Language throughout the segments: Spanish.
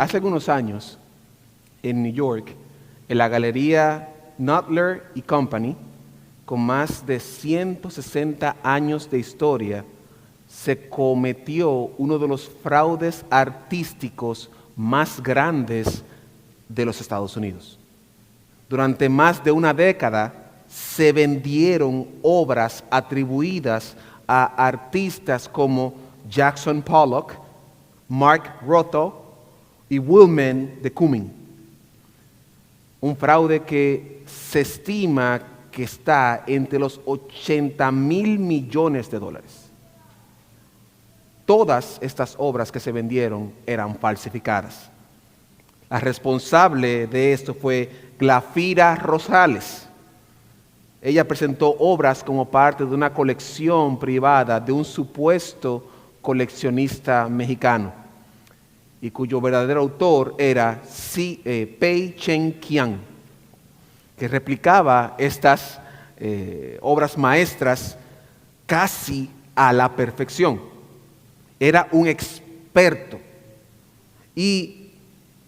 hace algunos años, en New York, en la galería Nuttler y Company, con más de 160 años de historia, se cometió uno de los fraudes artísticos más grandes de los Estados Unidos. Durante más de una década se vendieron obras atribuidas a artistas como Jackson Pollock, Mark Rothko y Wilhelm de Kooning. Un fraude que se estima que está entre los 80,000 millones de dólares. Todas estas obras que se vendieron eran falsificadas. La responsable de esto fue Glafira Rosales. Ella presentó obras como parte de una colección privada de un supuesto coleccionista mexicano, y cuyo verdadero autor era Pei Chen Qian, que replicaba estas obras maestras casi a la perfección. Era un experto. Y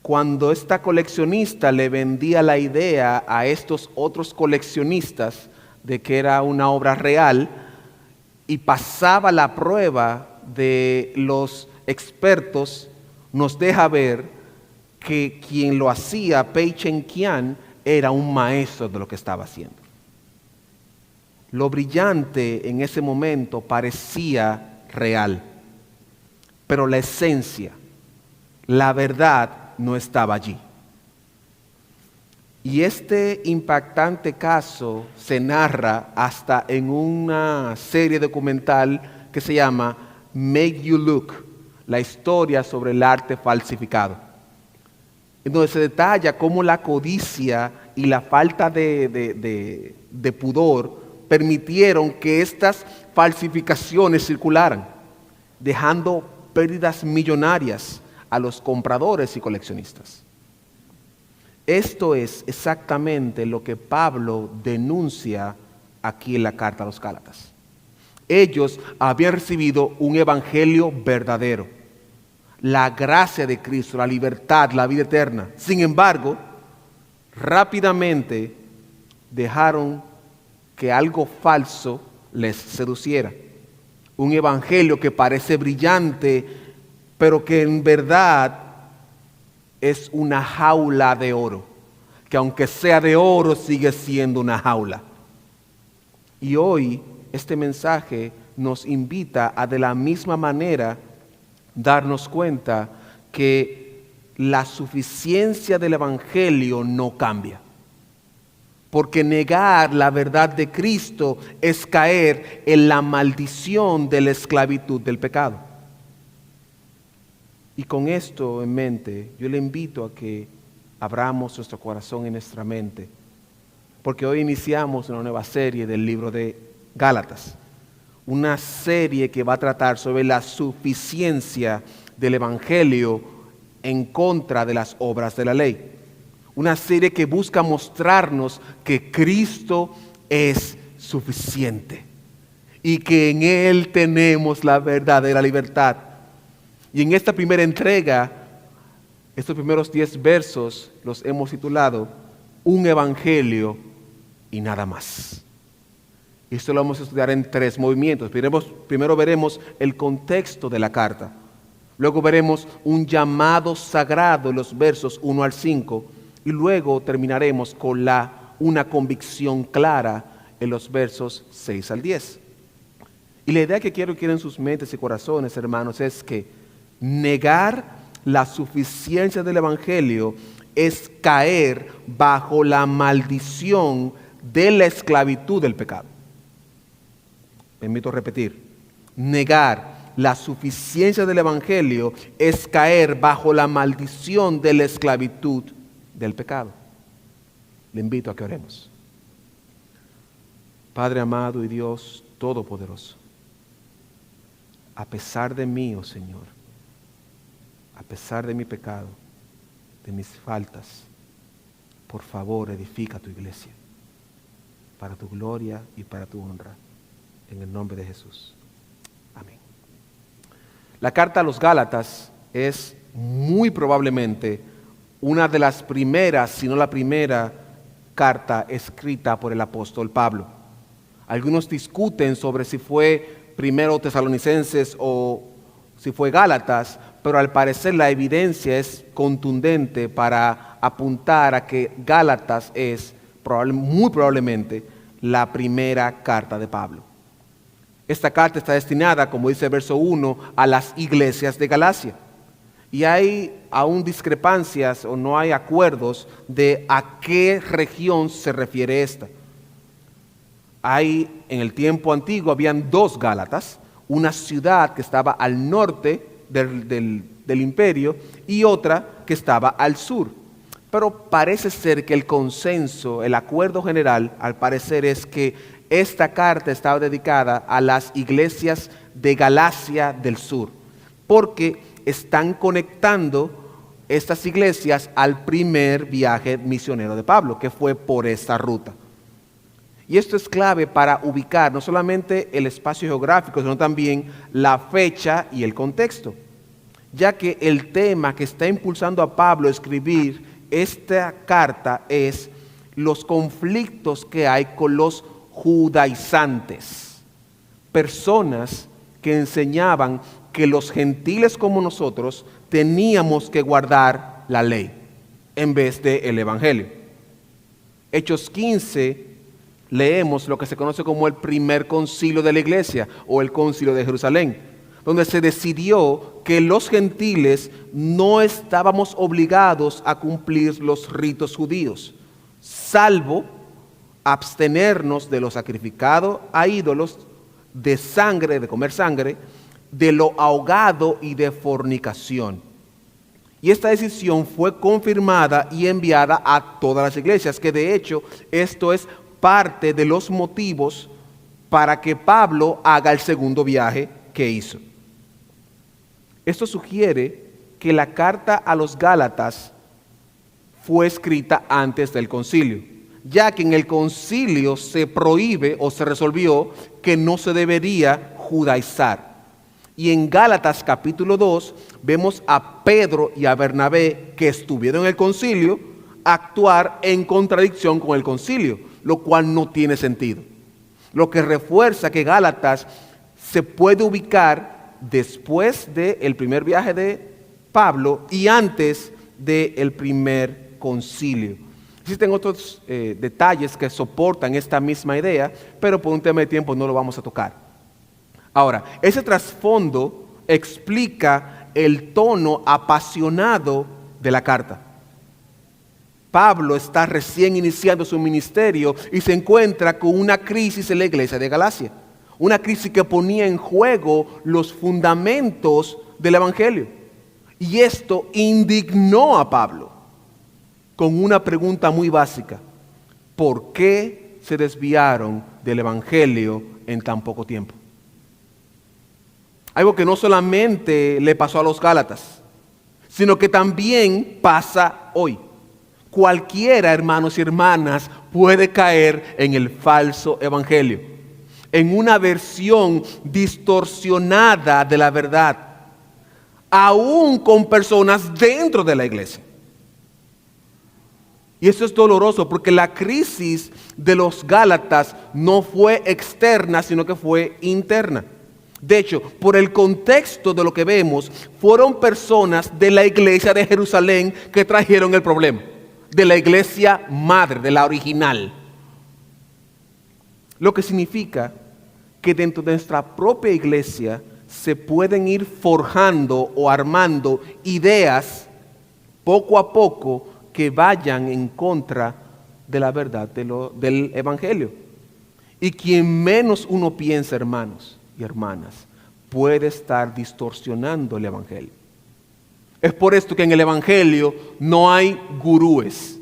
cuando esta coleccionista le vendía la idea a estos otros coleccionistas de que era una obra real y pasaba la prueba de los expertos, nos deja ver que quien lo hacía, Pei Chen Qian, era un maestro de lo que estaba haciendo. Lo brillante en ese momento parecía real, pero la esencia, la verdad, no estaba allí. Y este impactante caso se narra hasta en una serie documental que se llama Make You Look, la historia sobre el arte falsificado, en donde se detalla cómo la codicia y la falta de pudor permitieron que estas falsificaciones circularan, dejando pérdidas millonarias a los compradores y coleccionistas. Esto es exactamente lo que Pablo denuncia aquí en la carta a los Gálatas. Ellos habían recibido un evangelio verdadero, la gracia de Cristo, la libertad, la vida eterna. Sin embargo, rápidamente dejaron que algo falso les seduciera. Un evangelio que parece brillante, pero que en verdad es una jaula de oro, que aunque sea de oro sigue siendo una jaula. Y hoy este mensaje nos invita a de la misma manera darnos cuenta que la suficiencia del evangelio no cambia, porque negar la verdad de Cristo es caer en la maldición de la esclavitud del pecado. Y con esto en mente, yo le invito a que abramos nuestro corazón y nuestra mente, porque hoy iniciamos una nueva serie del libro de Gálatas, una serie que va a tratar sobre la suficiencia del evangelio en contra de las obras de la ley. Una serie que busca mostrarnos que Cristo es suficiente y que en Él tenemos la verdadera libertad. Y en esta primera entrega, estos primeros 10 versos los hemos titulado Un Evangelio y nada más. Esto lo vamos a estudiar en 3 movimientos. Primero veremos el contexto de la carta. Luego veremos un llamado sagrado en los versos 1 al 5. Y luego terminaremos con una convicción clara en los versos 6 al 10. Y la idea que quiero en sus mentes y corazones, hermanos, es que negar la suficiencia del evangelio es caer bajo la maldición de la esclavitud del pecado. Permito repetir, negar la suficiencia del evangelio es caer bajo la maldición de la esclavitud del pecado. Le invito a que oremos. Padre amado y Dios todopoderoso, a pesar de mí, oh Señor, a pesar de mi pecado, de mis faltas, por favor edifica tu iglesia para tu gloria y para tu honra, en el nombre de Jesús. Amén. La carta a los Gálatas es muy probablemente una de las primeras, si no la primera, carta escrita por el apóstol Pablo. Algunos discuten sobre si fue primero Tesalonicenses o si fue Gálatas, pero al parecer la evidencia es contundente para apuntar a que Gálatas es muy probablemente la primera carta de Pablo. Esta carta está destinada, como dice el verso 1, a las iglesias de Galacia. Y hay aún discrepancias o no hay acuerdos de a qué región se refiere esta. En el tiempo antiguo habían dos Gálatas, una ciudad que estaba al norte del imperio y otra que estaba al sur. Pero parece ser que el consenso, el acuerdo general, al parecer es que esta carta estaba dedicada a las iglesias de Galacia del sur, porque están conectando estas iglesias al primer viaje misionero de Pablo, que fue por esta ruta. Y esto es clave para ubicar no solamente el espacio geográfico, sino también la fecha y el contexto, ya que el tema que está impulsando a Pablo a escribir esta carta es los conflictos que hay con los judaizantes, personas que enseñaban que los gentiles como nosotros teníamos que guardar la ley en vez del evangelio. Hechos 15 leemos lo que se conoce como el primer concilio de la iglesia o el concilio de Jerusalén, donde se decidió que los gentiles no estábamos obligados a cumplir los ritos judíos, salvo abstenernos de lo sacrificado a ídolos, de sangre, de comer sangre, de lo ahogado y de fornicación. Y esta decisión fue confirmada y enviada a todas las iglesias, que de hecho esto es parte de los motivos para que Pablo haga el segundo viaje que hizo. Esto sugiere que la carta a los Gálatas fue escrita antes del concilio, ya que en el concilio se prohíbe o se resolvió que no se debería judaizar. Y en Gálatas capítulo 2 vemos a Pedro y a Bernabé, que estuvieron en el concilio, actuar en contradicción con el concilio, lo cual no tiene sentido. Lo que refuerza que Gálatas se puede ubicar después del primer viaje de Pablo y antes del primer concilio. Existen otros detalles que soportan esta misma idea, pero por un tema de tiempo no lo vamos a tocar. Ahora, ese trasfondo explica el tono apasionado de la carta. Pablo está recién iniciando su ministerio y se encuentra con una crisis en la iglesia de Galacia. Una crisis que ponía en juego los fundamentos del evangelio. Y esto indignó a Pablo con una pregunta muy básica: ¿por qué se desviaron del evangelio en tan poco tiempo? Algo que no solamente le pasó a los Gálatas, sino que también pasa hoy. Cualquiera, hermanos y hermanas, puede caer en el falso evangelio, en una versión distorsionada de la verdad, aún con personas dentro de la iglesia. Y eso es doloroso porque la crisis de los Gálatas no fue externa, sino que fue interna. De hecho, por el contexto de lo que vemos, fueron personas de la iglesia de Jerusalén que trajeron el problema, de la iglesia madre, de la original. Lo que significa que dentro de nuestra propia iglesia se pueden ir forjando o armando ideas poco a poco que vayan en contra de la verdad del evangelio. Y quien menos uno piensa, hermanos y hermanas, puede estar distorsionando el evangelio. Es por esto que en el evangelio no hay gurúes,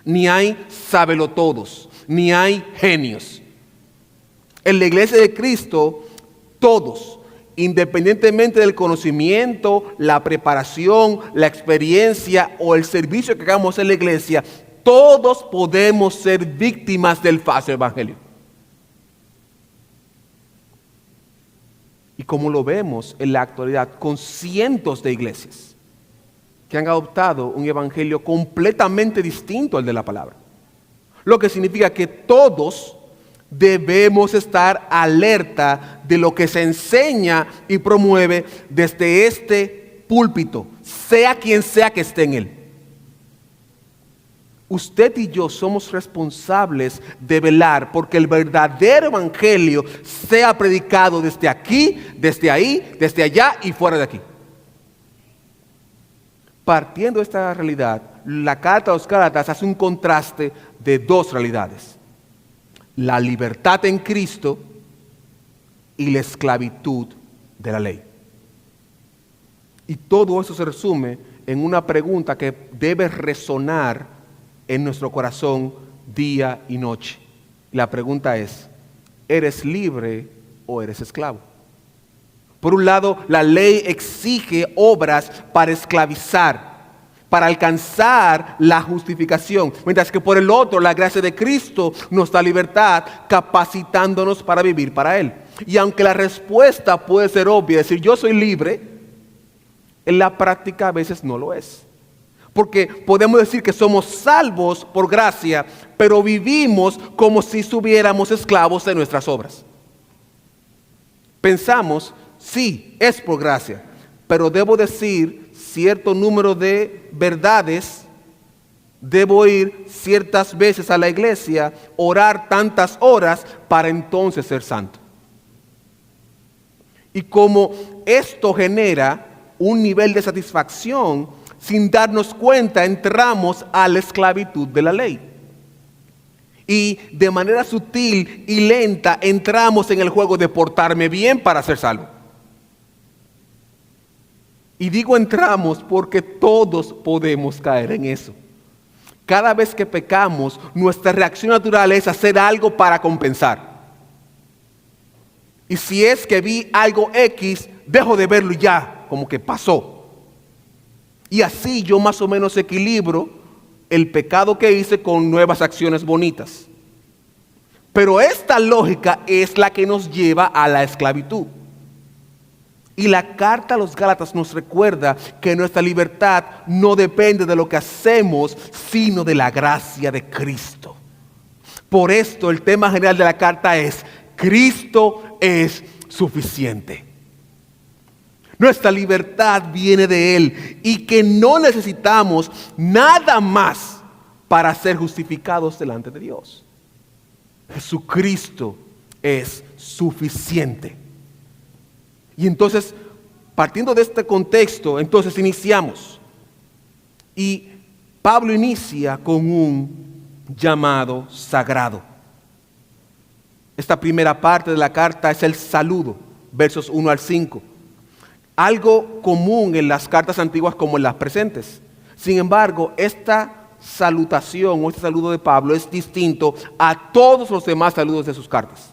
ni hay sabelotodos, ni hay genios. En la iglesia de Cristo, todos, independientemente del conocimiento, la preparación, la experiencia o el servicio que hagamos en la iglesia, todos podemos ser víctimas del falso evangelio. Y como lo vemos en la actualidad con cientos de iglesias, que han adoptado un evangelio completamente distinto al de la palabra. Lo que significa que todos debemos estar alerta de lo que se enseña y promueve desde este púlpito, sea quien sea que esté en él. Usted y yo somos responsables de velar porque el verdadero evangelio sea predicado desde aquí, desde ahí, desde allá y fuera de aquí. Partiendo de esta realidad, la carta a los Gálatas hace un contraste de dos realidades: la libertad en Cristo y la esclavitud de la ley. Y todo eso se resume en una pregunta que debe resonar en nuestro corazón día y noche. La pregunta es: ¿eres libre o eres esclavo? Por un lado, la ley exige obras para esclavizar, para alcanzar la justificación, mientras que por el otro, la gracia de Cristo nos da libertad, capacitándonos para vivir para Él. Y aunque la respuesta puede ser obvia, decir yo soy libre, en la práctica a veces no lo es. Porque podemos decir que somos salvos por gracia, pero vivimos como si estuviéramos esclavos de nuestras obras. Pensamos, sí, es por gracia, pero debo decir cierto número de verdades, debo ir ciertas veces a la iglesia, orar tantas horas para entonces ser santo. Y como esto genera un nivel de satisfacción, sin darnos cuenta entramos a la esclavitud de la ley. Y de manera sutil y lenta entramos en el juego de portarme bien para ser salvo. Y digo entramos porque todos podemos caer en eso. Cada vez que pecamos, nuestra reacción natural es hacer algo para compensar. Y si es que vi algo X, dejo de verlo y ya, como que pasó. Y así yo más o menos equilibro el pecado que hice con nuevas acciones bonitas. Pero esta lógica es la que nos lleva a la esclavitud. Y la carta a los Gálatas nos recuerda que nuestra libertad no depende de lo que hacemos, sino de la gracia de Cristo. Por esto el tema general de la carta es: Cristo es suficiente. Nuestra libertad viene de Él y que no necesitamos nada más para ser justificados delante de Dios. Jesucristo es suficiente. Y entonces, partiendo de este contexto, entonces iniciamos. Y Pablo inicia con un llamado sagrado. Esta primera parte de la carta es el saludo, versos 1 al 5. Algo común en las cartas antiguas como en las presentes. Sin embargo, esta salutación o este saludo de Pablo es distinto a todos los demás saludos de sus cartas.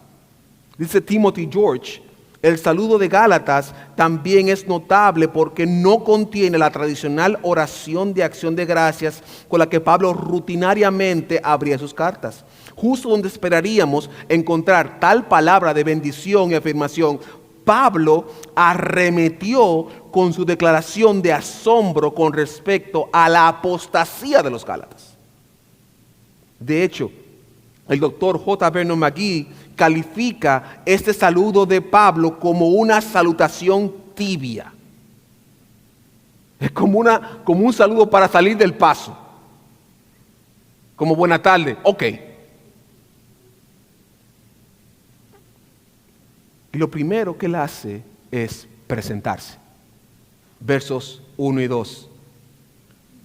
Dice Timothy George: el saludo de Gálatas también es notable porque no contiene la tradicional oración de acción de gracias con la que Pablo rutinariamente abría sus cartas. Justo donde esperaríamos encontrar tal palabra de bendición y afirmación, Pablo arremetió con su declaración de asombro con respecto a la apostasía de los Gálatas. De hecho, el doctor J. Vernon McGee califica este saludo de Pablo como una salutación tibia. Es como un saludo para salir del paso. Como buena tarde, ok. Y lo primero que él hace es presentarse. Versos 1 y 2.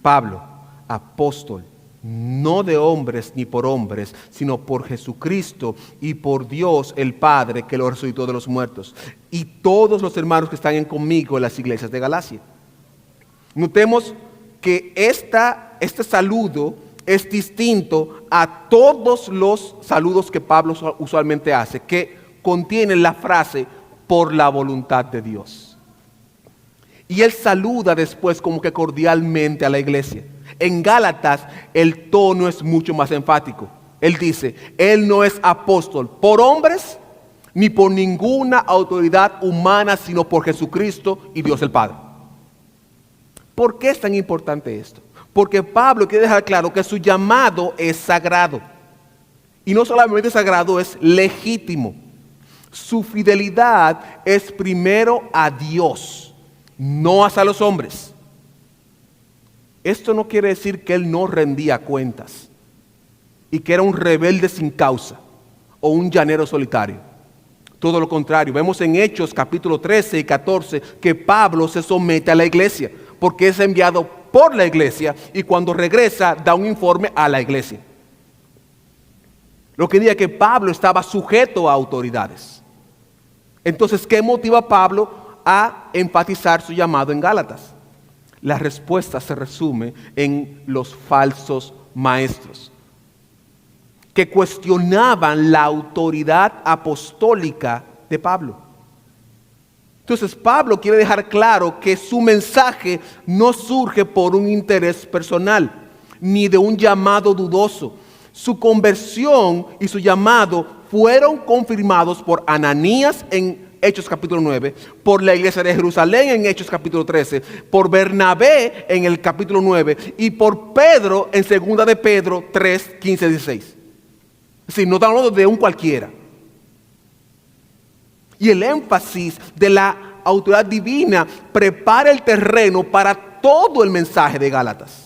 Pablo, apóstol, no de hombres ni por hombres, sino por Jesucristo y por Dios el Padre que lo resucitó de los muertos, y todos los hermanos que están conmigo en las iglesias de Galacia. Notemos que este saludo es distinto a todos los saludos que Pablo usualmente hace, que contienen la frase por la voluntad de Dios. Y él saluda después como que cordialmente a la iglesia. En Gálatas el tono es mucho más enfático. Él dice: él no es apóstol por hombres ni por ninguna autoridad humana, sino por Jesucristo y Dios el Padre. ¿Por qué es tan importante esto? Porque Pablo quiere dejar claro que su llamado es sagrado. Y no solamente sagrado, es legítimo. Su fidelidad es primero a Dios, no hacia los hombres. Esto no quiere decir que él no rendía cuentas y que era un rebelde sin causa o un llanero solitario. Todo lo contrario, vemos en Hechos capítulo 13 y 14 que Pablo se somete a la iglesia porque es enviado por la iglesia y cuando regresa da un informe a la iglesia. Lo que dice que Pablo estaba sujeto a autoridades. Entonces, ¿qué motiva a Pablo a enfatizar su llamado en Gálatas? La respuesta se resume en los falsos maestros, que cuestionaban la autoridad apostólica de Pablo. Entonces, Pablo quiere dejar claro que su mensaje no surge por un interés personal, ni de un llamado dudoso. Su conversión y su llamado fueron confirmados por Ananías en Hechos capítulo 9, por la iglesia de Jerusalén en Hechos capítulo 13, por Bernabé en el capítulo 9 y por Pedro en 2 de Pedro 3, 15, 16. Es decir, no estamos hablando de un cualquiera. Y el énfasis de la autoridad divina prepara el terreno para todo el mensaje de Gálatas.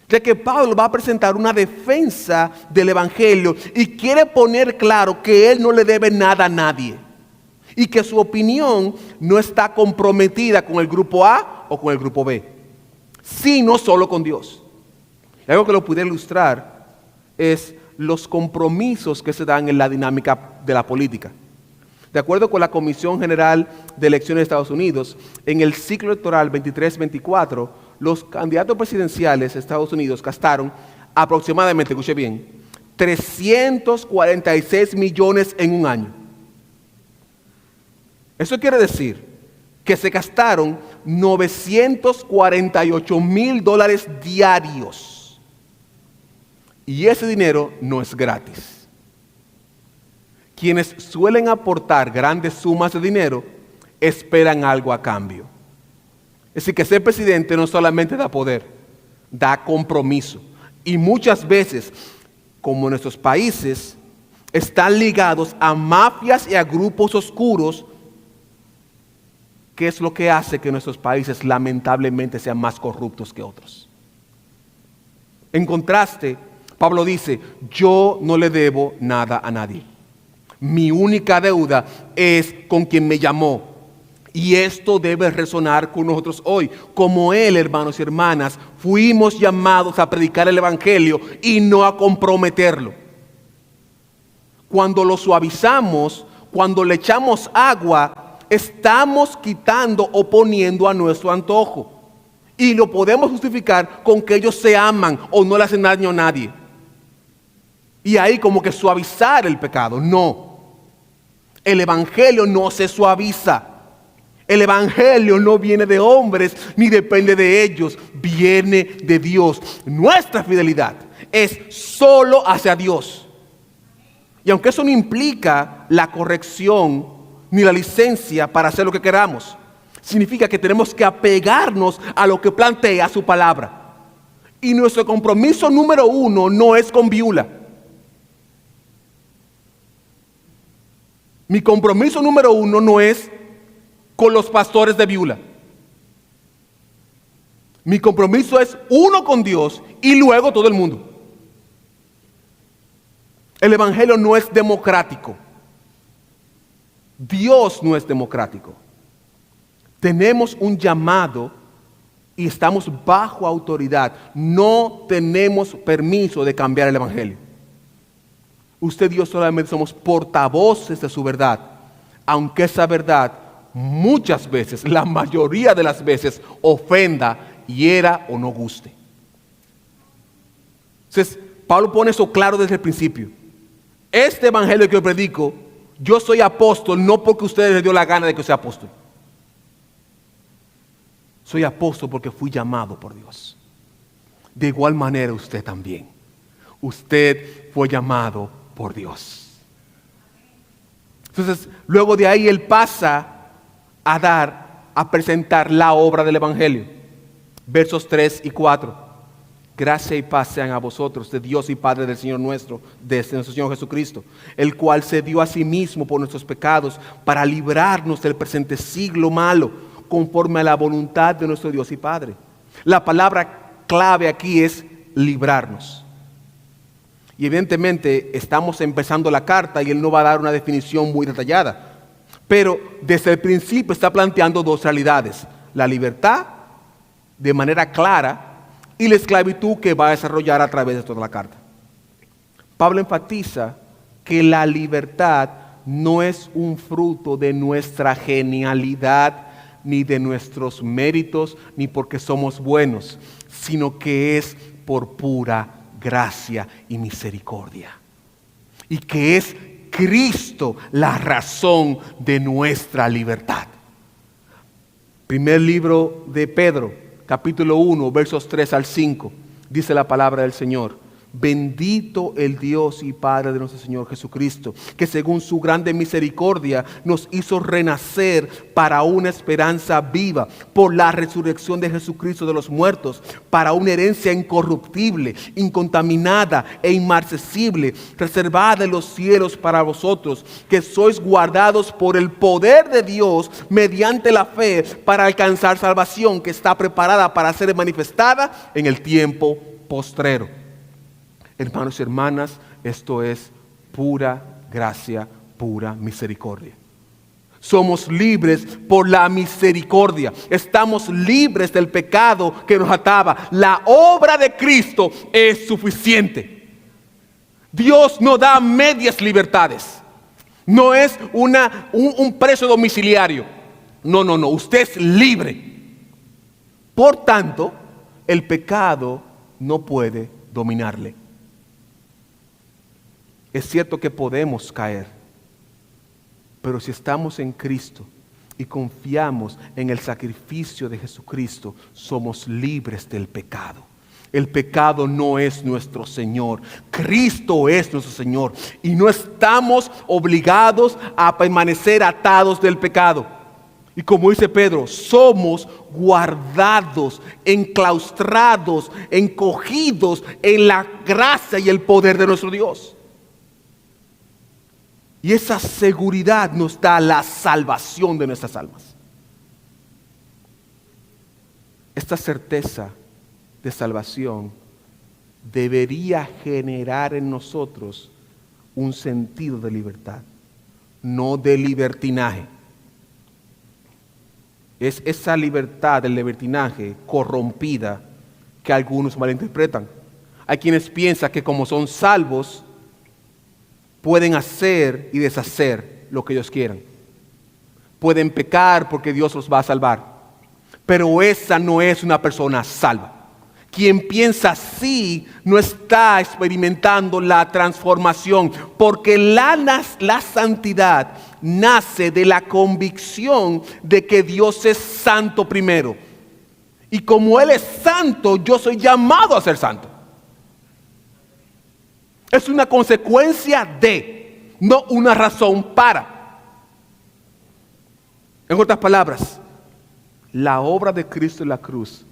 Ya que Pablo va a presentar una defensa del evangelio y quiere poner claro que él no le debe nada a nadie y que su opinión no está comprometida con el grupo A o con el grupo B, sino solo con Dios. Y algo que lo pudiera ilustrar es los compromisos que se dan en la dinámica de la política. De acuerdo con la Comisión General de Elecciones de Estados Unidos, en el ciclo electoral 23-24, los candidatos presidenciales de Estados Unidos gastaron aproximadamente, escuche bien, 346 millones en un año. Eso quiere decir que se gastaron $948,000 diarios. Y ese dinero no es gratis. Quienes suelen aportar grandes sumas de dinero esperan algo a cambio. Es decir, que ser presidente no solamente da poder, da compromiso. Y muchas veces, como en nuestros países, están ligados a mafias y a grupos oscuros, que es lo que hace que nuestros países lamentablemente sean más corruptos que otros. En contraste, Pablo dice, yo no le debo nada a nadie. Mi única deuda es con quien me llamó. Y esto debe resonar con nosotros hoy. Como él, hermanos y hermanas, fuimos llamados a predicar el evangelio y no a comprometerlo. Cuando lo suavizamos, cuando le echamos agua, estamos quitando o poniendo a nuestro antojo. Y lo podemos justificar con que ellos se aman o no le hacen daño a nadie. Y ahí como que suavizar el pecado. No. El evangelio no se suaviza. El evangelio no viene de hombres ni depende de ellos. Viene de Dios. Nuestra fidelidad es solo hacia Dios. Y aunque eso no implica la corrección ni la licencia para hacer lo que queramos, significa que tenemos que apegarnos a lo que plantea su palabra. Y nuestro compromiso número uno no es con Viula. Mi compromiso número uno no es con los pastores de Viula. Mi compromiso es uno con Dios y luego todo el mundo. El evangelio no es democrático. Dios no es democrático. Tenemos un llamado y estamos bajo autoridad. No tenemos permiso de cambiar el evangelio. Usted y yo solamente somos portavoces de su verdad, aunque esa verdad muchas veces, la mayoría de las veces, ofenda, hiera o no guste. Entonces, Pablo pone eso claro desde el principio. Este evangelio que yo predico, yo soy apóstol no porque ustedes les dio la gana de que sea apóstol. Soy apóstol porque fui llamado por Dios. De igual manera usted también. Usted fue llamado por Dios. Entonces, luego de ahí él pasa a presentar la obra del evangelio. versos 3 y 4. Gracia y paz sean a vosotros, de Dios y Padre del Señor nuestro, de nuestro Señor Jesucristo, el cual se dio a sí mismo por nuestros pecados para librarnos del presente siglo malo, conforme a la voluntad de nuestro Dios y Padre. La palabra clave aquí es librarnos. Y evidentemente estamos empezando la carta y él no va a dar una definición muy detallada. Pero desde el principio está planteando dos realidades: la libertad de manera clara y la esclavitud que va a desarrollar a través de toda la carta. Pablo enfatiza que la libertad no es un fruto de nuestra genialidad, ni de nuestros méritos, ni porque somos buenos, sino que es por pura gracia y misericordia. Y que es Cristo la razón de nuestra libertad. Primer libro de Pedro, capítulo 1, versos 3 al 5, dice la palabra del Señor: bendito el Dios y Padre de nuestro Señor Jesucristo, que según su grande misericordia nos hizo renacer para una esperanza viva por la resurrección de Jesucristo de los muertos, para una herencia incorruptible, incontaminada e inmarcesible, reservada en los cielos para vosotros, que sois guardados por el poder de Dios mediante la fe para alcanzar salvación que está preparada para ser manifestada en el tiempo postrero. Hermanos y hermanas, esto es pura gracia, pura misericordia. Somos libres por la misericordia. Estamos libres del pecado que nos ataba. La obra de Cristo es suficiente. Dios no da medias libertades. No es un preso domiciliario. No. Usted es libre. Por tanto, el pecado no puede dominarle. Es cierto que podemos caer, pero si estamos en Cristo y confiamos en el sacrificio de Jesucristo, somos libres del pecado. El pecado no es nuestro Señor, Cristo es nuestro Señor, y no estamos obligados a permanecer atados del pecado. Y como dice Pedro, somos guardados, enclaustrados, encogidos en la gracia y el poder de nuestro Dios. Y esa seguridad nos da la salvación de nuestras almas. Esta certeza de salvación debería generar en nosotros un sentido de libertad, no de libertinaje. Es esa libertad del libertinaje corrompida que algunos malinterpretan. Hay quienes piensan que como son salvos, pueden hacer y deshacer lo que ellos quieran. Pueden pecar porque Dios los va a salvar. Pero esa no es una persona salva. Quien piensa así no está experimentando la transformación, porque la santidad nace de la convicción de que Dios es santo primero. Y como Él es santo, yo soy llamado a ser santo. Es una consecuencia de, no una razón para. En otras palabras, la obra de Cristo en la cruz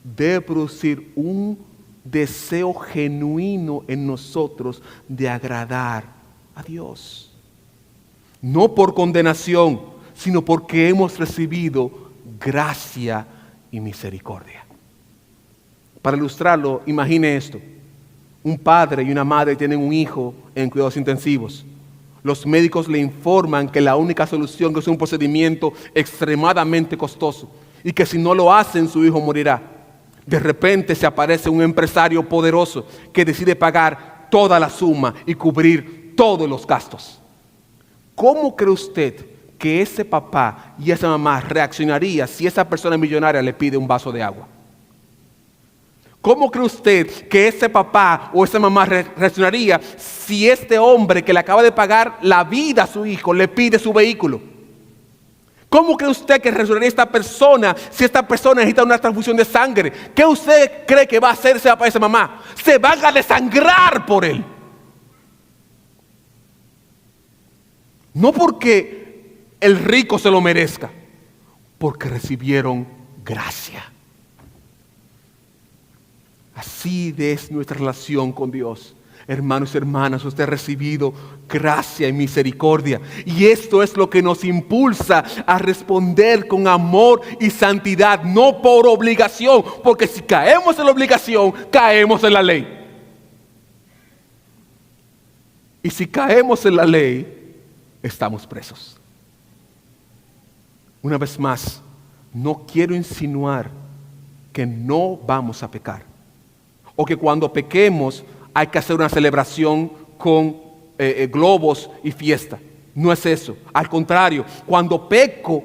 debe producir un deseo genuino en nosotros de agradar a Dios. No por condenación, sino porque hemos recibido gracia y misericordia. Para ilustrarlo, imagine esto. Un padre y una madre tienen un hijo en cuidados intensivos. Los médicos le informan que la única solución es un procedimiento extremadamente costoso y que si no lo hacen, su hijo morirá. De repente se aparece un empresario poderoso que decide pagar toda la suma y cubrir todos los gastos. ¿Cómo cree usted que ese papá y esa mamá reaccionaría si esa persona millonaria le pide un vaso de agua? ¿Cómo cree usted que ese papá o esa mamá reaccionaría si este hombre que le acaba de pagar la vida a su hijo le pide su vehículo? ¿Cómo cree usted que reaccionaría esta persona si esta persona necesita una transfusión de sangre? ¿Qué usted cree que va a hacer ese papá y esa mamá? Se van a desangrar por él. No porque el rico se lo merezca, porque recibieron gracia. Así es nuestra relación con Dios. Hermanos y hermanas, usted ha recibido gracia y misericordia. Y esto es lo que nos impulsa a responder con amor y santidad, no por obligación. Porque si caemos en la obligación, caemos en la ley. Y si caemos en la ley, estamos presos. Una vez más, no quiero insinuar que no vamos a pecar. O que cuando pequemos hay que hacer una celebración con globos y fiesta. No es eso. Al contrario, cuando peco,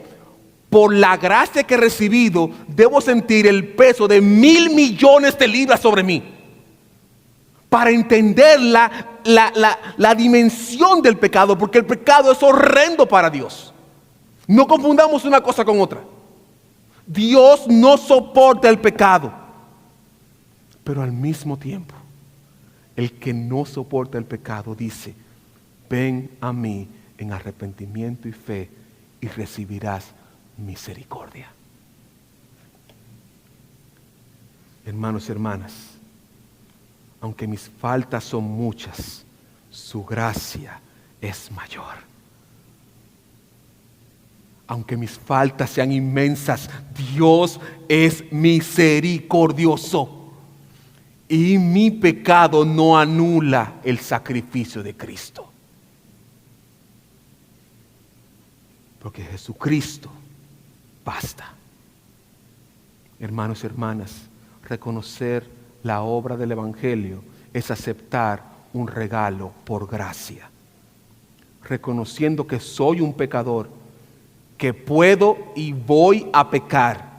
por la gracia que he recibido, debo sentir el peso de 1,000 millones de libras sobre mí. Para entender la dimensión del pecado, porque el pecado es horrendo para Dios. No confundamos una cosa con otra. Dios no soporta el pecado, pero al mismo tiempo, el que no soporta el pecado dice: ven a mí en arrepentimiento y fe y recibirás misericordia. Hermanos y hermanas, aunque mis faltas son muchas, su gracia es mayor. Aunque mis faltas sean inmensas, Dios es misericordioso. Y mi pecado no anula el sacrificio de Cristo. Porque Jesucristo basta. Hermanos y hermanas, reconocer la obra del Evangelio es aceptar un regalo por gracia. Reconociendo que soy un pecador, que puedo y voy a pecar,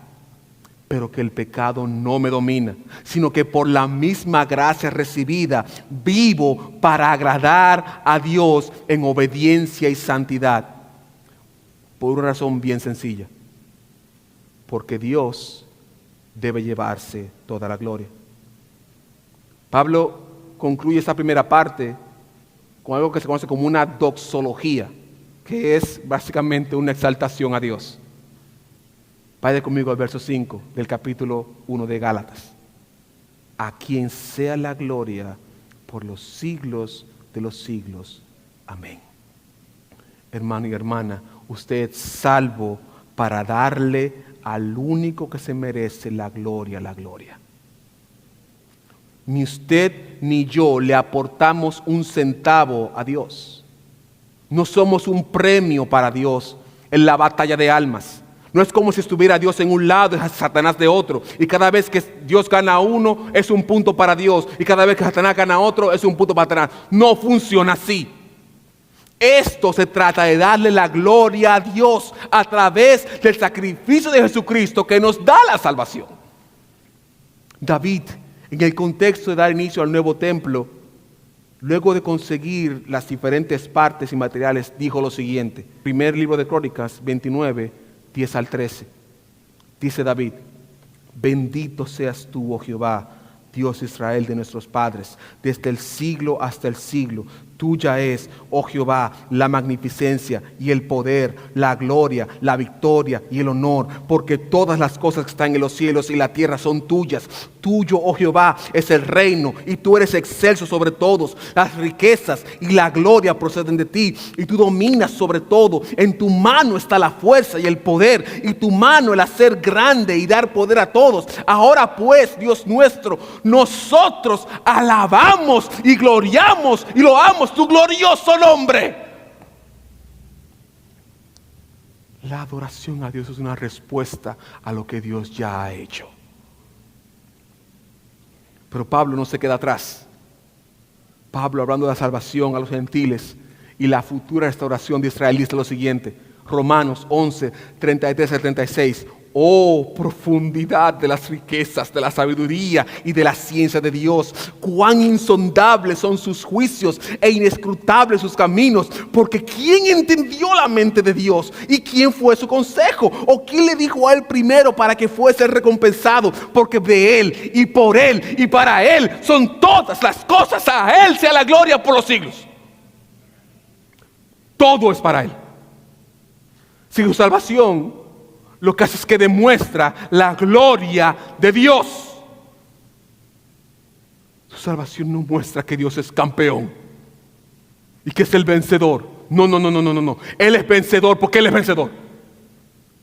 pero que el pecado no me domina, sino que por la misma gracia recibida vivo para agradar a Dios en obediencia y santidad. Por una razón bien sencilla: porque Dios debe llevarse toda la gloria. Pablo concluye esta primera parte con algo que se conoce como una doxología, que es básicamente una exaltación a Dios. Vaya conmigo al verso 5 del capítulo 1 de Gálatas. A quien sea la gloria por los siglos de los siglos. Amén. Hermano y hermana, usted es salvo para darle al único que se merece la gloria, la gloria. Ni usted ni yo le aportamos un centavo a Dios. No somos un premio para Dios en la batalla de almas. No es como si estuviera Dios en un lado y Satanás de otro. Y cada vez que Dios gana a uno es un punto para Dios. Y cada vez que Satanás gana a otro es un punto para Satanás. No funciona así. Esto se trata de darle la gloria a Dios a través del sacrificio de Jesucristo que nos da la salvación. David, en el contexto de dar inicio al nuevo templo, luego de conseguir las diferentes partes y materiales, dijo lo siguiente. Primer libro de Crónicas 29, 10 al 13. Dice David: bendito seas tú, oh Jehová, Dios Israel de nuestros padres, desde el siglo hasta el siglo. Tuya es, oh Jehová, la magnificencia y el poder, la gloria, la victoria y el honor, porque todas las cosas que están en los cielos y la tierra son tuyas. Tuyo, oh Jehová, es el reino y tú eres excelso sobre todos. Las riquezas y la gloria proceden de ti y tú dominas sobre todo. En tu mano está la fuerza y el poder, y tu mano el hacer grande y dar poder a todos. Ahora pues, Dios nuestro, nosotros alabamos y gloriamos y loamos tu glorioso nombre. La adoración a Dios es una respuesta a lo que Dios ya ha hecho. Pero Pablo no se queda atrás. Pablo, hablando de la salvación a los gentiles y la futura restauración de Israel, dice lo siguiente. Romanos 11, 33 al 36. Oh, profundidad de las riquezas, de la sabiduría y de la ciencia de Dios. Cuán insondables son sus juicios e inescrutables sus caminos. Porque ¿quién entendió la mente de Dios? ¿Y quién fue su consejo? ¿O quién le dijo a él primero para que fuese recompensado? Porque de él y por él y para él son todas las cosas. A él sea la gloria por los siglos. Todo es para él. Si su salvación lo que hace es que demuestra la gloria de Dios. salvación no muestra que Dios es campeón y que es el vencedor. No, no, no, no, no, no. Él es vencedor porque Él es vencedor.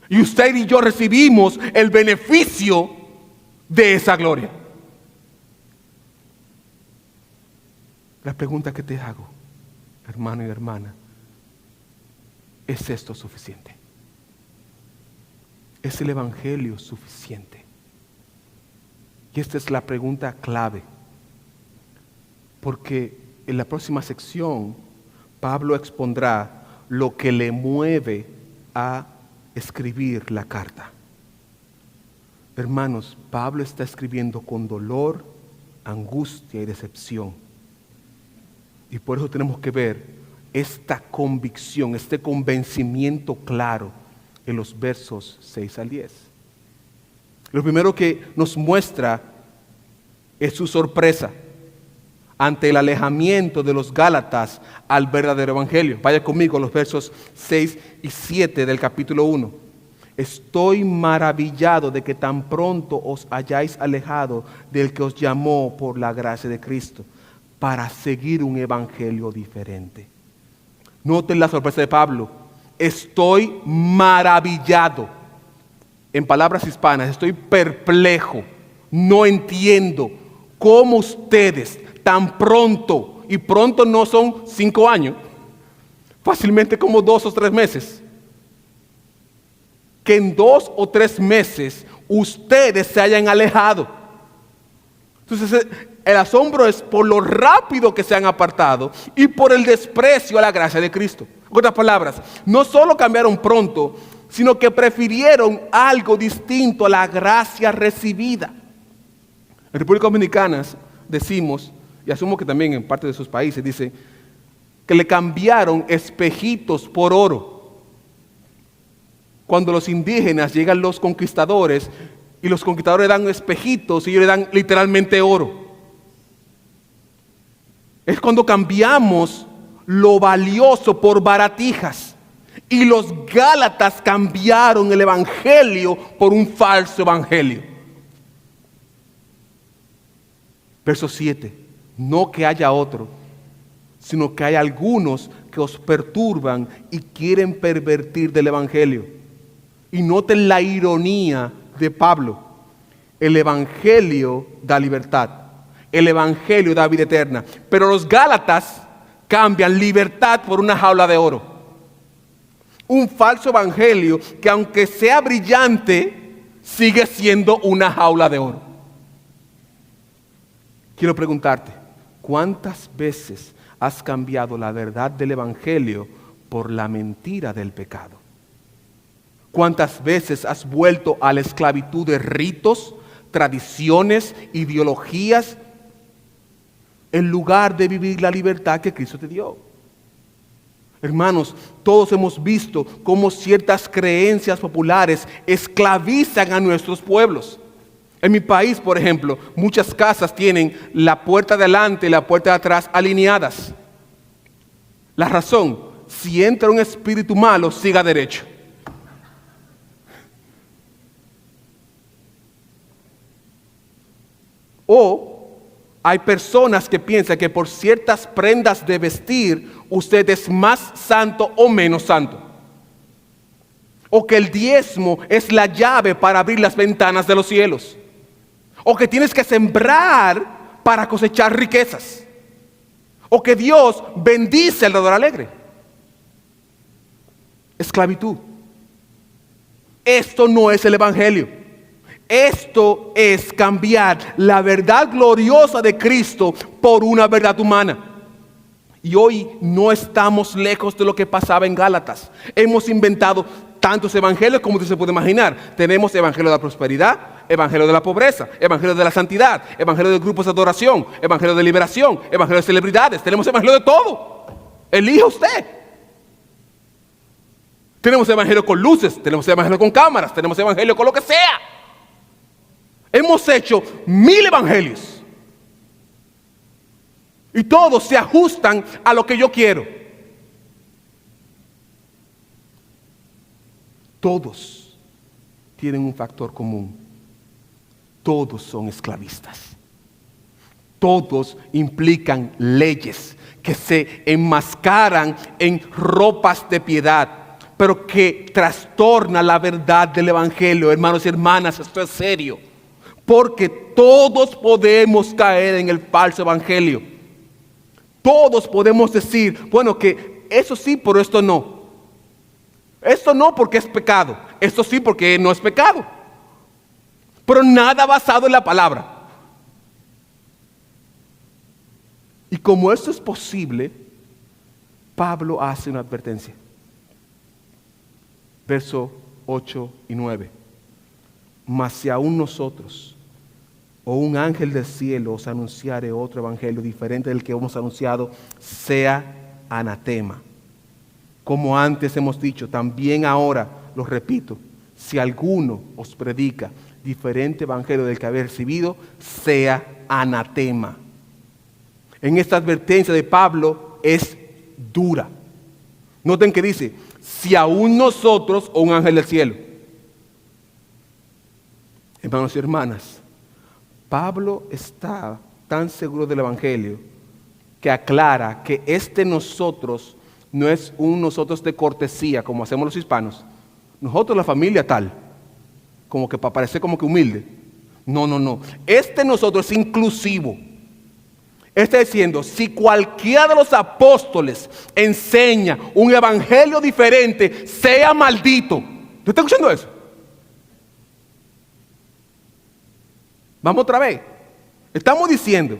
Y usted y yo recibimos el beneficio de esa gloria. La pregunta que te hago, hermano y hermana, ¿es esto suficiente? ¿Es el Evangelio suficiente? Y esta es la pregunta clave, porque en la próxima sección Pablo expondrá lo que le mueve a escribir la carta. Hermanos, Pablo está escribiendo con dolor, angustia y decepción. Y por eso tenemos que ver esta convicción, este convencimiento claro en los versos 6 al 10. Lo primero que nos muestra es su sorpresa ante el alejamiento de los Gálatas al verdadero evangelio. Vaya conmigo a los versos 6 y 7 del capítulo 1. Estoy maravillado de que tan pronto os hayáis alejado del que os llamó por la gracia de Cristo para seguir un evangelio diferente. Noten la sorpresa de Pablo. Estoy maravillado. En palabras hispanas, estoy perplejo. No entiendo cómo ustedes tan pronto, y pronto no son 5 años, fácilmente como 2 o 3 meses, que en 2 o 3 meses ustedes se hayan alejado. Entonces el asombro es por lo rápido que se han apartado y por el desprecio a la gracia de Cristo. En otras palabras, no solo cambiaron pronto, sino que prefirieron algo distinto a la gracia recibida. En República Dominicana decimos, y asumo que también en parte de sus países, dice que le cambiaron espejitos por oro. Cuando los indígenas llegan los conquistadores y los conquistadores dan espejitos y ellos le dan literalmente oro. Es cuando cambiamos lo valioso por baratijas. Y los Gálatas cambiaron el evangelio por un falso evangelio. Verso 7. No que haya otro, sino que hay algunos que os perturban y quieren pervertir del evangelio. Y noten la ironía de Pablo. El evangelio da libertad. El evangelio da vida eterna. Pero los Gálatas cambian libertad por una jaula de oro. Un falso evangelio que, aunque sea brillante, sigue siendo una jaula de oro. Quiero preguntarte, ¿cuántas veces has cambiado la verdad del evangelio por la mentira del pecado? ¿Cuántas veces has vuelto a la esclavitud de ritos, tradiciones, ideologías, en lugar de vivir la libertad que Cristo te dio? Hermanos, todos hemos visto cómo ciertas creencias populares esclavizan a nuestros pueblos. En mi país, por ejemplo, muchas casas tienen la puerta de adelante y la puerta de atrás alineadas. La razón, si entra un espíritu malo, siga derecho. O hay personas que piensan que por ciertas prendas de vestir usted es más santo o menos santo. O que el diezmo es la llave para abrir las ventanas de los cielos. O que tienes que sembrar para cosechar riquezas. O que Dios bendice al dador alegre. Esclavitud. Esto no es el evangelio. Esto es cambiar la verdad gloriosa de Cristo por una verdad humana. Y hoy no estamos lejos de lo que pasaba en Gálatas. Hemos inventado tantos evangelios como usted se puede imaginar. Tenemos evangelio de la prosperidad, evangelio de la pobreza, evangelio de la santidad, evangelio de grupos de adoración, evangelio de liberación, evangelio de celebridades. Tenemos evangelio de todo. Elija usted. Tenemos evangelio con luces, tenemos evangelio con cámaras, tenemos evangelio con lo que sea. Hemos hecho 1000 evangelios. Y todos se ajustan a lo que yo quiero. Todos tienen un factor común. Todos son esclavistas. todos implican leyes que se enmascaran en ropas de piedad, pero que trastorna la verdad del Evangelio. Hermanos y hermanas, esto es serio, porque todos podemos caer en el falso Evangelio. Todos podemos decir, bueno, que eso sí, pero esto no. Esto no porque es pecado, esto sí porque no es pecado. Pero nada basado en la palabra. Y como esto es posible, Pablo hace una advertencia. Verso 8 y 9. Mas si aún nosotros o un ángel del cielo os anunciare otro evangelio diferente del que hemos anunciado, sea anatema. Como antes hemos dicho, también ahora lo repito, si alguno os predica diferente evangelio del que habéis recibido, sea anatema. En esta advertencia de Pablo es dura. Noten que dice, si aún nosotros o un ángel del cielo. Hermanos y hermanas, Pablo está tan seguro del evangelio que aclara que este nosotros no es un nosotros de cortesía como hacemos los hispanos. Nosotros la familia tal, como que para parecer como que humilde. No. Este nosotros es inclusivo. Está diciendo, si cualquiera de los apóstoles enseña un evangelio diferente, sea maldito. ¿Usted está escuchando eso? Vamos otra vez. Estamos diciendo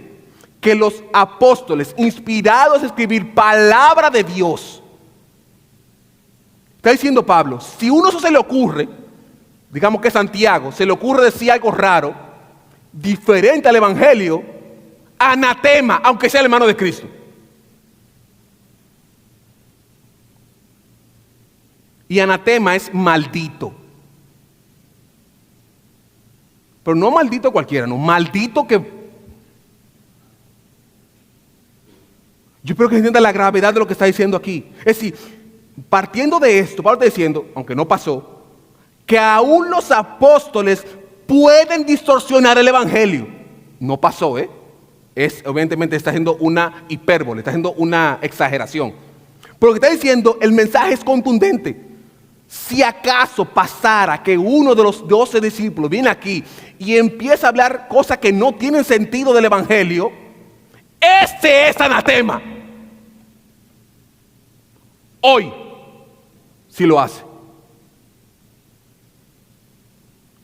que los apóstoles, inspirados a escribir palabra de Dios, está diciendo Pablo, si uno eso se le ocurre, digamos que Santiago, se le ocurre decir algo raro, diferente al evangelio, anatema, aunque sea el hermano de Cristo. Y anatema es maldito. Pero no maldito cualquiera, no, maldito que... Yo espero que entienda la gravedad de lo que está diciendo aquí. Es decir, partiendo de esto, Pablo está diciendo, aunque no pasó, que aún los apóstoles pueden distorsionar el evangelio. No pasó, evidentemente está haciendo una hipérbole, está haciendo una exageración. Pero lo que está diciendo, el mensaje es contundente. Si acaso pasara que uno de los 12 discípulos viene aquí y empieza a hablar cosas que no tienen sentido del evangelio, este es anatema. Hoy, si lo hace.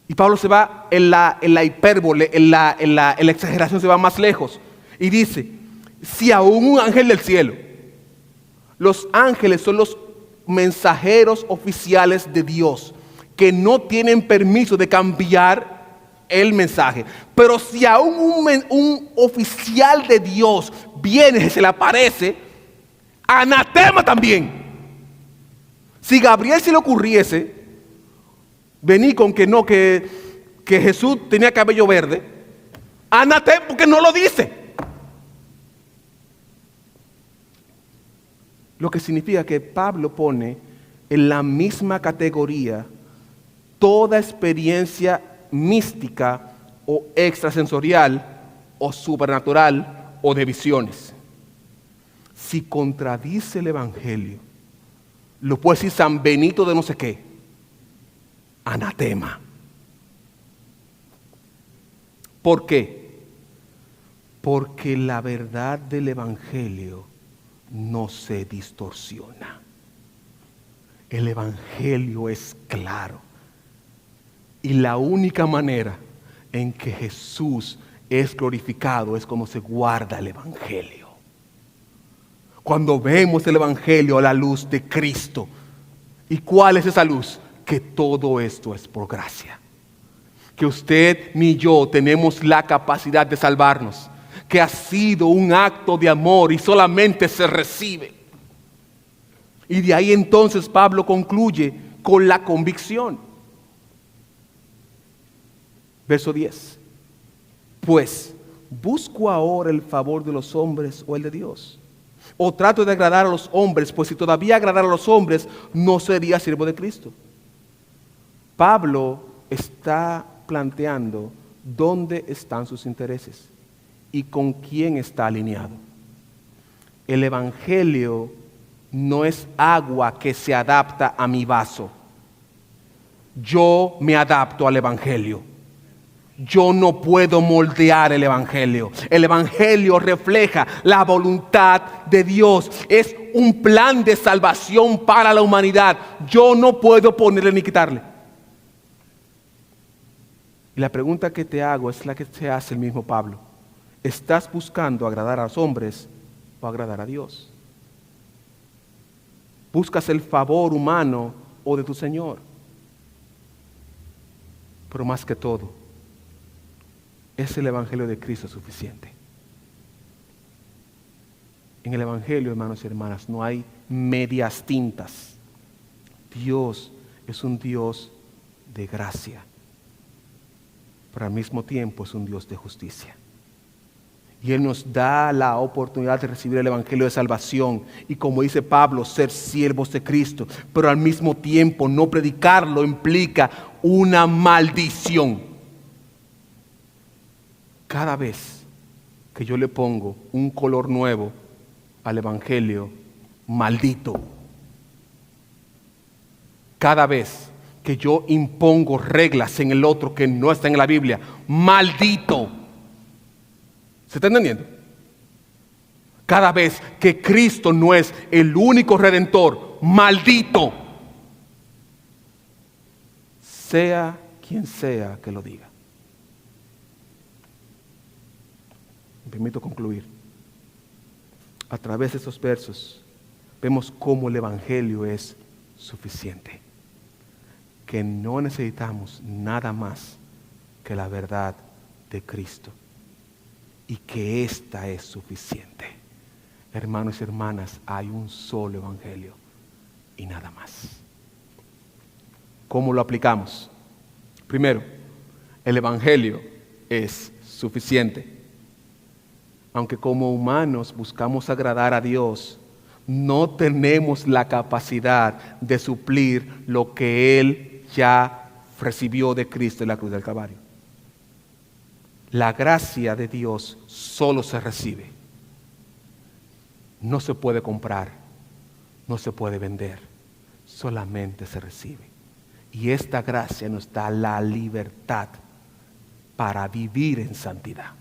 Y Pablo se va en la hipérbole, en la exageración, se va más lejos. Y dice, si aún un ángel del cielo, los ángeles son los mensajeros oficiales de Dios, que no tienen permiso de cambiar el mensaje. Pero si aún un oficial de Dios viene y se le aparece, anatema también. Si Gabriel se le ocurriese venir con que no, que Jesús tenía cabello verde, anatema, porque no lo dice. Lo que significa que Pablo pone en la misma categoría toda experiencia mística o extrasensorial o supernatural o de visiones. Si contradice el evangelio, lo puede decir San Benito de no sé qué, anatema. ¿Por qué? Porque la verdad del evangelio no se distorsiona. El evangelio es claro. Y la única manera en que Jesús es glorificado es como se guarda el evangelio. Cuando vemos el evangelio a la luz de Cristo. ¿Y cuál es esa luz? Que todo esto es por gracia. Que usted ni yo tenemos la capacidad de salvarnos. Que ha sido un acto de amor y solamente se recibe. Y de ahí entonces Pablo concluye con la convicción. Verso 10. Pues, ¿busco ahora el favor de los hombres o el de Dios? ¿O trato de agradar a los hombres? Pues si todavía agradara a los hombres, no sería siervo de Cristo. Pablo está planteando dónde están sus intereses. y con quién está alineado. El Evangelio no es agua que se adapta a mi vaso. Yo me adapto al Evangelio. Yo no puedo moldear el Evangelio. El Evangelio refleja la voluntad de Dios. Es un plan de salvación para la humanidad. Yo no puedo ponerle ni quitarle. Y la pregunta que te hago es la que se hace el mismo Pablo. ¿Estás buscando agradar a los hombres o agradar a Dios? ¿Buscas el favor humano o de tu Señor? Pero más que todo, ¿es el Evangelio de Cristo suficiente? En el Evangelio, hermanos y hermanas, no hay medias tintas. Dios es un Dios de gracia, pero al mismo tiempo es un Dios de justicia. Y Él nos da la oportunidad de recibir el Evangelio de salvación y, como dice Pablo, ser siervos de Cristo. Pero al mismo tiempo no predicarlo implica una maldición. Cada vez que yo le pongo un color nuevo al Evangelio, maldito. Cada vez que yo impongo reglas en el otro que no están en la Biblia, maldito. ¿Se está entendiendo? Cada vez que Cristo no es el único redentor, maldito. Sea quien sea que lo diga. Me permito concluir. A través de estos versos vemos cómo el Evangelio es suficiente. Que no necesitamos nada más que la verdad de Cristo. Y que esta es suficiente. Hermanos y hermanas, hay un solo Evangelio y nada más. ¿Cómo lo aplicamos? Primero, el Evangelio es suficiente. Aunque como humanos buscamos agradar a Dios, no tenemos la capacidad de suplir lo que Él ya recibió de Cristo en la cruz del Calvario. La gracia de Dios solo se recibe. No se puede comprar, no se puede vender, solamente se recibe. Y esta gracia nos da la libertad para vivir en santidad.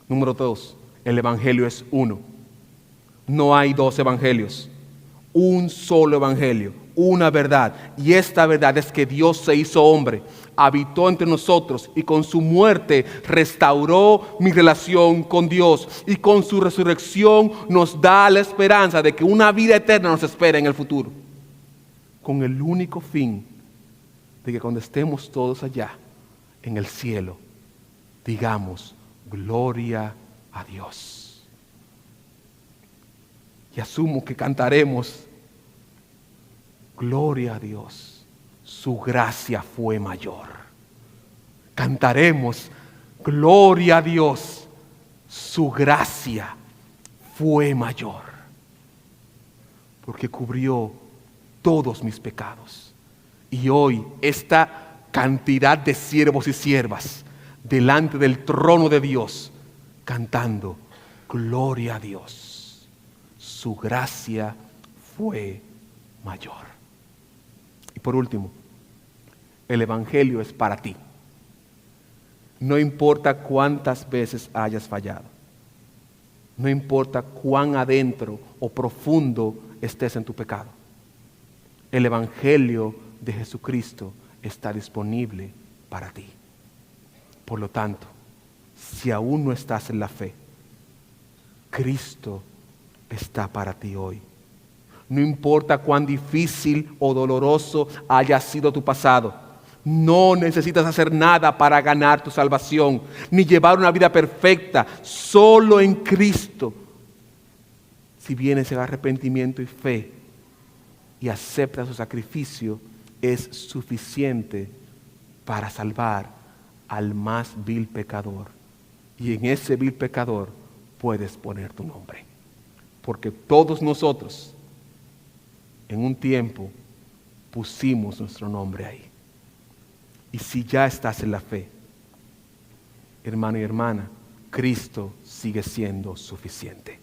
Número 2, el Evangelio es uno. No hay dos evangelios. Un solo Evangelio, una verdad. Y esta verdad es que Dios se hizo hombre, habitó entre nosotros y con su muerte restauró mi relación con Dios. Y con su resurrección nos da la esperanza de que una vida eterna nos espera en el futuro. Con el único fin de que cuando estemos todos allá en el cielo, digamos, gloria a Dios. Y asumo que cantaremos, gloria a Dios, su gracia fue mayor. Cantaremos, gloria a Dios, su gracia fue mayor. Porque cubrió todos mis pecados. Y hoy esta cantidad de siervos y siervas delante del trono de Dios, cantando, gloria a Dios. Su gracia fue mayor. Y por último, el Evangelio es para ti. No importa cuántas veces hayas fallado. No importa cuán adentro o profundo estés en tu pecado. El Evangelio de Jesucristo está disponible para ti. Por lo tanto, si aún no estás en la fe, Cristo está para ti hoy. No importa cuán difícil o doloroso haya sido tu pasado. No necesitas hacer nada para ganar tu salvación, ni llevar una vida perfecta. Solo en Cristo, si vienes en arrepentimiento y fe y aceptas su sacrificio, es suficiente para salvar al más vil pecador. Y en ese vil pecador puedes poner tu nombre. Porque todos nosotros en un tiempo pusimos nuestro nombre ahí. Y si ya estás en la fe, hermano y hermana, Cristo sigue siendo suficiente.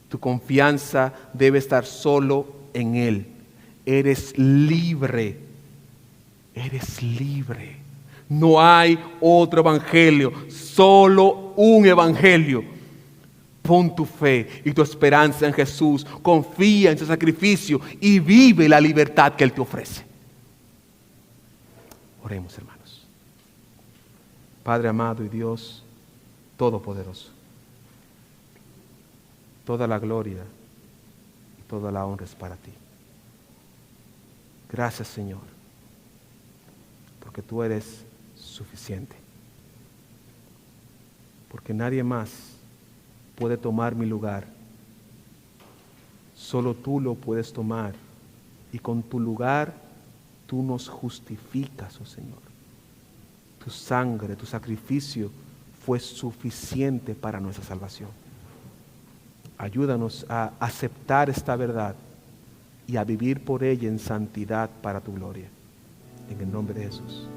Tu confianza debe estar solo en Él. Eres libre. Eres libre. No hay otro evangelio, solo un evangelio. Pon tu fe y tu esperanza en Jesús. Confía en su sacrificio y vive la libertad que Él te ofrece. Oremos, hermanos. Padre amado y Dios todopoderoso, toda la gloria y toda la honra es para ti. Gracias, Señor, porque tú eres suficiente. Porque nadie más puede tomar mi lugar. Solo tú lo puedes tomar. Y con tu lugar tú nos justificas, oh Señor. Tu sangre, tu sacrificio fue suficiente para nuestra salvación. Ayúdanos a aceptar esta verdad y a vivir por ella en santidad para tu gloria. En el nombre de Jesús.